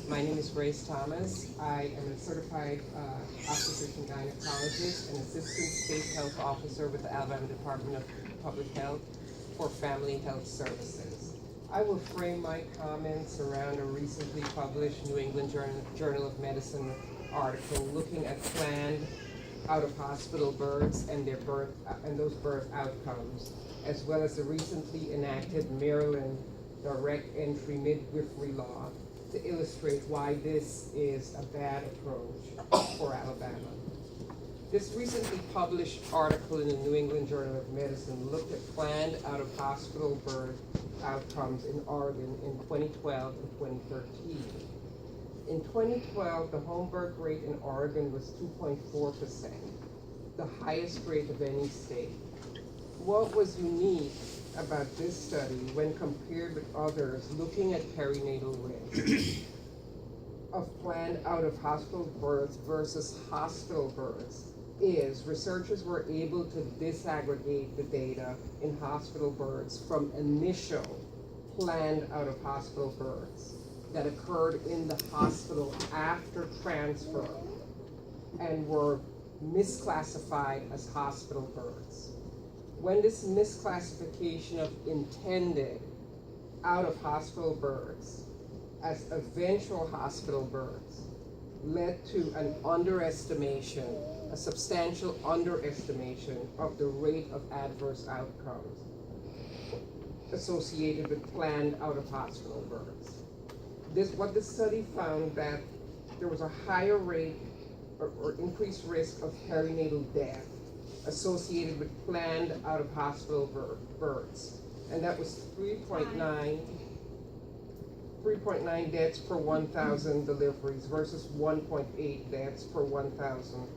My name is Grace Thomas. I am a certified obstetrician gynecologist and assistant state health officer with the Alabama Department of Public Health for Family Health Services. I will frame my comments around a recently published New England Journal of Medicine article looking at planned out-of-hospital births and those birth outcomes, as well as the recently enacted Maryland direct entry midwifery law, to illustrate why this is a bad approach for Alabama. This recently published article in the New England Journal of Medicine looked at planned out-of-hospital birth outcomes in Oregon in 2012 and 2013. In 2012, the home birth rate in Oregon was 2.4%, the highest rate of any state. What was unique about this study when compared with others looking at perinatal risk of planned out-of-hospital births versus hospital births is researchers were able to disaggregate the data in hospital births from initial planned out-of-hospital births that occurred in the hospital after transfer and were misclassified as hospital births. When this misclassification of intended out-of-hospital births as eventual hospital births led to an underestimation, a substantial underestimation of the rate of adverse outcomes associated with planned out-of-hospital births. What the study found that there was a higher rate or increased risk of perinatal death associated with planned out-of-hospital births. And that was 3.9 deaths per 1,000 deliveries versus 1.8 deaths per 1,000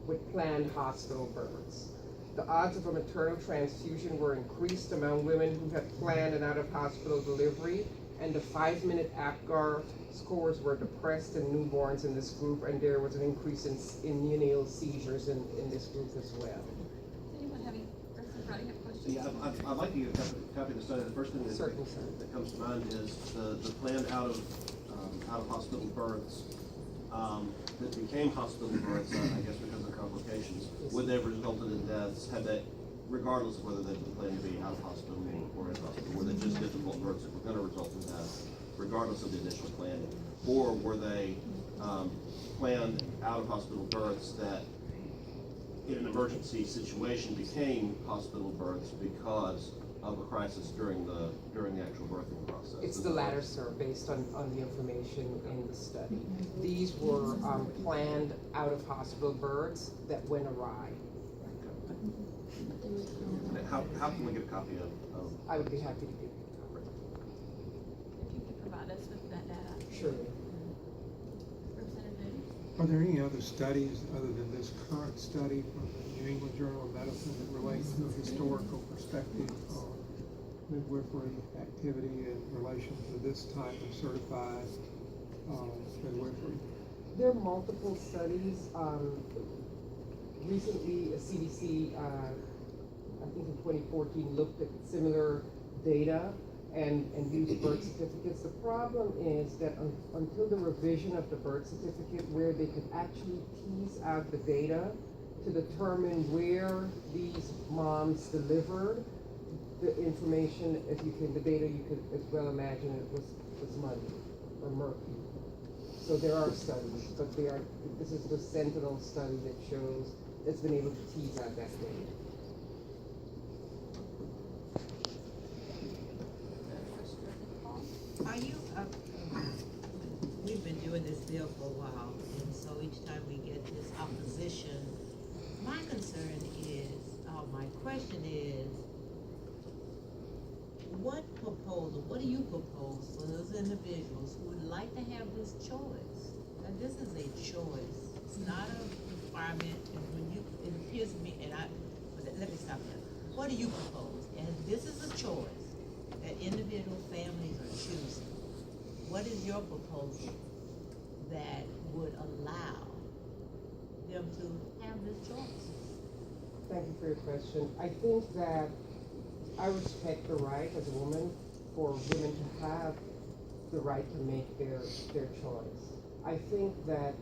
with planned hospital births. The odds of a maternal transfusion were increased among women who had planned an out-of-hospital delivery, and the 5-minute APGAR scores were depressed in newborns in this group, and there was an increase in neonatal seizures in this group as well. Yeah, I'd like to get a copy of the study. The first thing that comes to mind is the planned out-of-hospital births that became hospital births, I guess because of complications. Would they have resulted in deaths had they, regardless of whether they'd been planned to be out of hospital or in hospital? Were they just difficult births that were going to result in death, regardless of the initial planning? Or were they planned out-of-hospital births that in an emergency situation became hospital births because of a crisis during the actual birthing process? It's the latter, sir, based on the information in the study. These were planned out-of-hospital births that went awry. How can we get a copy of? I would be happy to give you a copy. If you could provide us with that data. Surely. Are there any other studies other than this current study from the New England Journal of Medicine that relates to a historical perspective on midwifery activity in relation to this type of certified midwifery? There are multiple studies. Recently, a CDC, I think in 2014, looked at similar data and used birth certificates. The problem is that until the revision of the birth certificate, where they could actually tease out the data to determine where these moms delivered, the information, the data, you could as well imagine it was muddy or murky. So there are studies, but this is the Sentinel study that shows that's been able to tease out that data. Are you, we've been doing this bill for a while, and so each time we get this opposition, my concern is, my question is, what do you propose for those individuals who would like to have this choice? Now, this is a choice, it's not a requirement, and it appears to me, let me stop there. What do you propose? And this is a choice that individual families are choosing. What is your proposal that would allow them to have this choice? Thank you for your question. I think that I respect the right as a woman for women to have the right to make their choice. I think that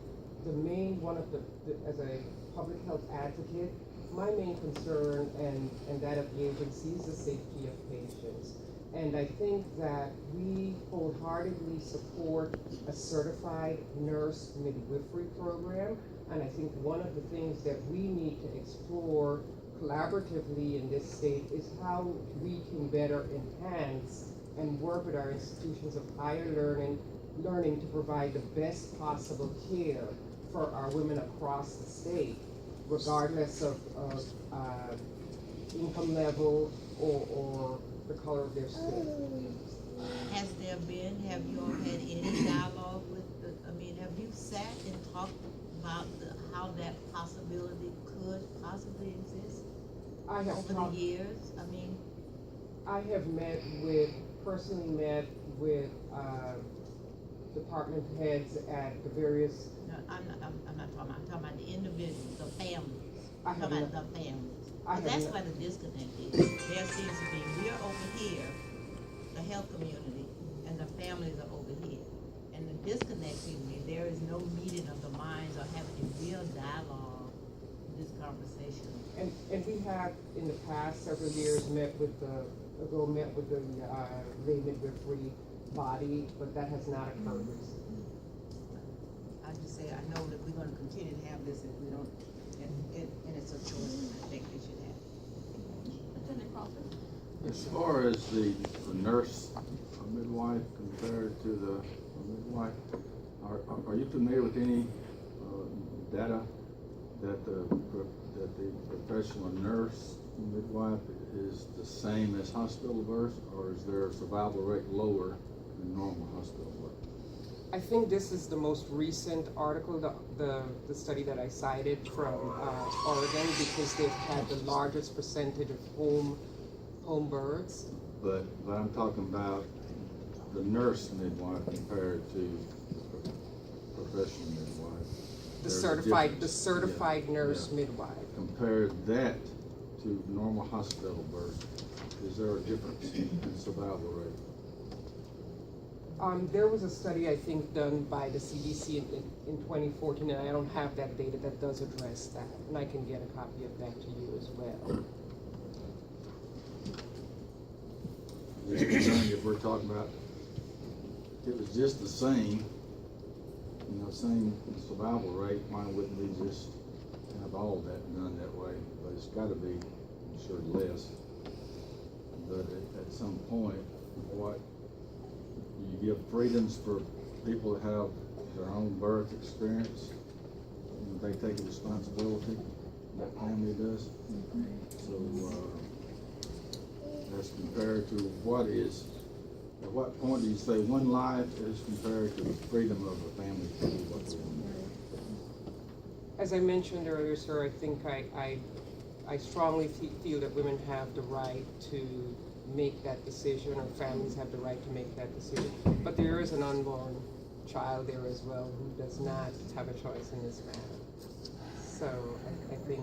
one of the, as a public health advocate, my main concern and that of the agency is the safety of patients. And I think that we wholeheartedly support a certified nurse midwifery program. And I think one of the things that we need to explore collaboratively in this state is how we can better enhance and work with our institutions of higher learning to provide the best possible care for our women across the state, regardless of income level or the color of their skin. Have you all had any dialogue with have you sat and talked about how that possibility could possibly exist I have over the years? I have personally met with department heads at the various. No, I'm not talking about, I'm talking about the individuals, the families. I I'm have talking about not- the families. I have That's not- where the disconnect is. There seems to be, we're over here, the health community, and the families are over here. And the disconnect seems to be, there is no meeting of the minds or having a real dialogue, this conversation. And we have in the past several years met with the lay midwifery body, but that has not occurred recently. I just say, I know that we're gonna continue to have this if we don't, and it's a choice I think we should have. Lieutenant Crawford? As far as the nurse midwife compared to the midwife, are you familiar with any data that the professional nurse midwife is the same as hospital birth, or is their survival rate lower than normal hospital birth? I think this is the most recent article, the study that I cited from Oregon, because they've had the largest percentage of home births. But I'm talking about the nurse midwife compared to professional midwife. The There's a certified difference. nurse Yeah. midwife. Compare that to normal hospital birth. Is there a difference in survival rate? There was a study, I think, done by the CDC in 2014, and I don't have that data that does address that, and I can get a copy of that to you as well. Just wondering if we're talking about, if it was just the same, same survival rate, why wouldn't we just have all that done that way? But it's gotta be, I'm sure, less. But at some point, what, you give freedoms for people to have their own birth experience, and they take responsibility, that family does. So, as compared to at what point do you say one life is compared to the freedom of a family to do what they want to do? As I mentioned earlier, sir, I think I strongly feel that women have the right to make that decision, or families have the right to make that decision. But there is an unborn child there as well who does not have a choice in this matter. So I think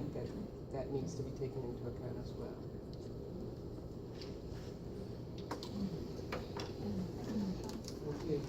that needs to be taken into account as well. Okay.